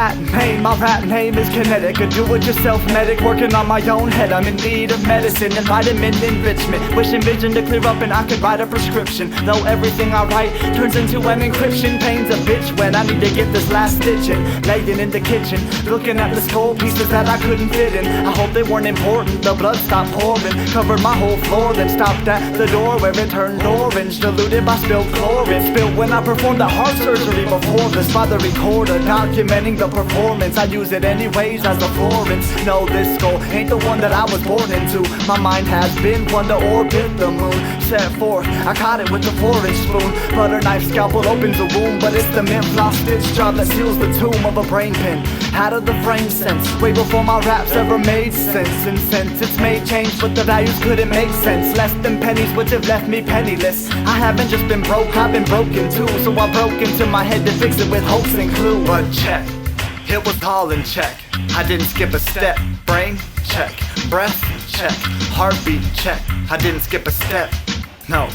Pat, Maine, my rap name is kinetic. A do-it-yourself medic, working on my own head. I'm in need of medicine and vitamin enrichment. Wishing vision to clear up and I could write a prescription. Though everything I write turns into an encryption. Pain's a bitch when I need to get this last stitch in. Laying in the kitchen, looking at the skull pieces that I couldn't fit in. I hope they weren't important, the blood stopped pouring. Covered my whole floor, then stopped at the door where it turned orange. Diluted by spilled chlorine. Spilled when I performed the heart surgery before this. By the recorder, documenting the performance. I use it anyways as a Florence. No, this goal ain't the one that I was born into. My mind has been one to orbit the moon. Set forth, I caught it with the 4-inch spoon. Butter knife scalpel opens a wound, but it's the mint floss stitch job that seals the tomb of a brain pin. Out of the frame sense, way before my raps ever made sense. And since it's made change, but the values couldn't make sense. Less than pennies would have left me penniless. I haven't just been broke, I've been broken too. So I broke into my head to fix it with hopes and clue. But check, it was all in check. I didn't skip a step. Brain, check. Breath, check. Heartbeat, check. I didn't skip a step. No,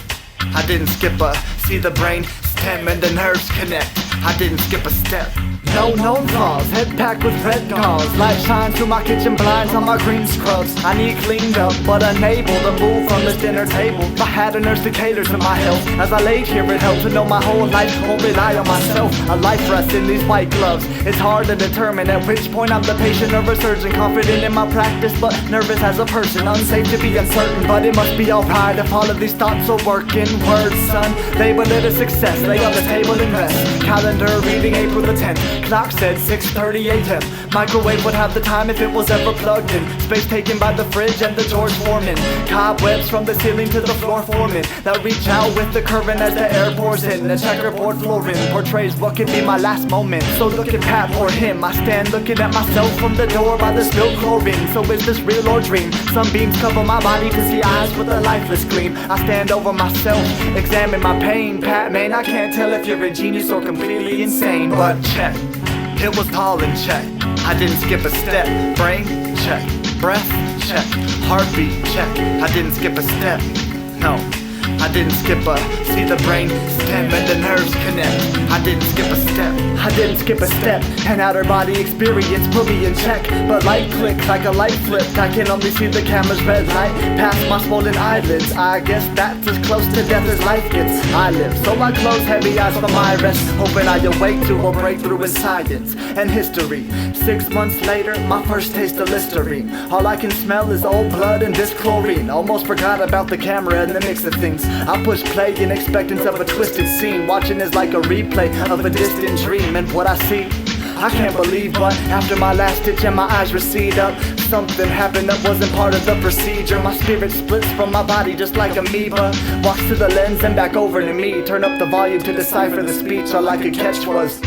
I didn't skip a. See the brain stem and the nerves connect. I didn't skip a step. No known flaws, head packed with red gauze. Light shines through my kitchen blinds on my green scrubs. I need cleaned up, but unable to move from this dinner table. If I had a nurse to cater to my health, as I laid here it helped to know my whole life won't rely on myself. A life rests in these white gloves. It's hard to determine at which point I'm the patient or a surgeon. Confident in my practice, but nervous as a person. Unsafe to be uncertain, but it must be alright if all of these thoughts are working. Words, son, label it a success. Lay on the table and rest. Calendar reading April the 10th. Clock said 6:30 a.m. Microwave would have the time if it was ever plugged in. Space taken by the fridge and the George Foreman. Cobwebs from the ceiling to the floor forming that reach out with the current as the air pours in. The checkerboard flooring portrays what could be my last moment. So look at Pat or him. I stand looking at myself from the door by the spilled chlorine. So is this real or dream? Sunbeams cover my body to see eyes with a lifeless gleam. I stand over myself, examine my pain. Pat, man, I can't tell if you're a genius or completely insane. But check, it was all in check. I didn't skip a step. Brain, check. Breath, check. Heartbeat, check. I didn't skip a step. No, I didn't skip a. See the brain stem and the nerves connect. I didn't skip a step. I didn't skip a step. An outer body experience put me in check. But light clicked like a light flipped. I can only see the camera's red light past my swollen eyelids. I guess that's as close to death as life gets. I live, so I close heavy eyes for my rest, hoping I awake to a breakthrough in science and history. 6 months later, my first taste of Listerine. All I can smell is old blood and this chlorine. Almost forgot about the camera and the mix of things. I push play in expectance of a twisted scene. Watching is like a replay of a distant dream. And what I see, I can't believe, but after my last stitch and my eyes recede up, something happened that wasn't part of the procedure. My spirit splits from my body just like amoeba. Walks to the lens and back over to me. Turn up the volume to decipher the speech. All I could catch was